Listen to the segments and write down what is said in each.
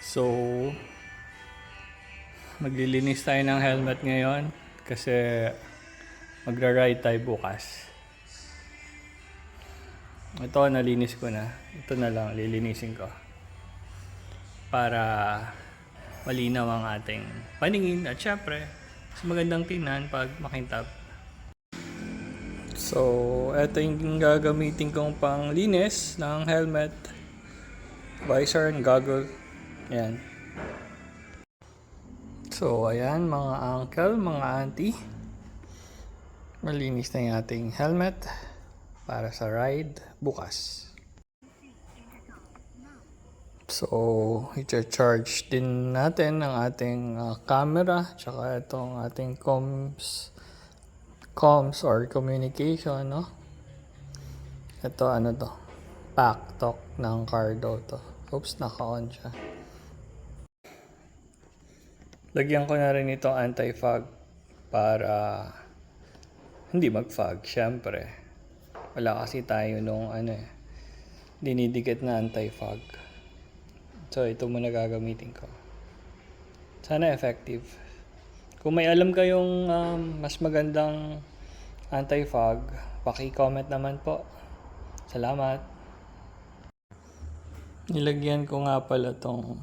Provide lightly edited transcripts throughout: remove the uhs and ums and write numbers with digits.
So, maglilinis tayo ng helmet ngayon kasi magra-ride tayo bukas. Ito, nalinis ko na. Ito na lang, lilinisin ko. Para malinaw ang ating paningin at syempre, mas magandang tingnan pag makintab. So, ito yung gagamitin kong panglinis ng helmet, visor and goggle. Ayan. So, ayan mga uncle, mga auntie. Malinis na yung ating helmet para sa ride bukas. So, i-charge din natin ang ating camera, tsaka itong ating comms or communication, no? Ito, ano to? Pack talk ng Cardo to. Oops, naka-on siya. Lagyan ko na rin ito anti-fog para hindi mag-fog, syempre. Wala kasi tayo nung dinidikit na anti-fog. So, ito muna gagamitin ko. Sana effective. Kung may alam kayong mas magandang anti-fog, paki-comment naman po. Salamat. Nilagyan ko nga pala tong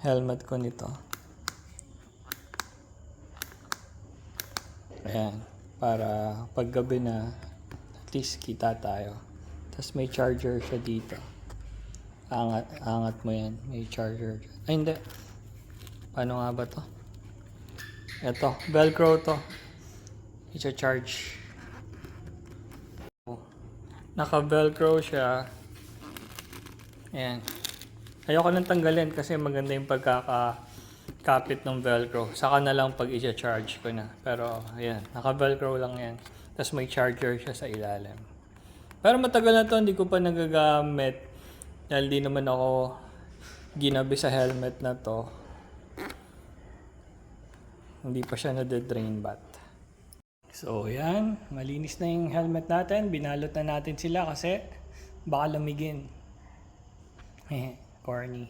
helmet ko nito. Ayan. Para paggabi na, at least kita tayo. Tapos may charger siya dito. Angat mo yan. May charger. Ay, hindi. Paano nga ba to? Ito. Velcro to. I-charge. Naka-velcro siya. Ayan. Ayoko nang tanggalin kasi maganda yung pagkakakapit ng velcro. Saka na lang pag i-charge ko na. Pero, ayan. Naka-velcro lang yan. Tapos may charger siya sa ilalim. Pero matagal na to. Hindi ko pa nagagamit. Dahil di naman ako ginabi sa helmet na to. Hindi pa siya nade-drain bath. So yan, malinis na yung helmet natin. Binalot na natin sila kasi baka lamigin. Corny.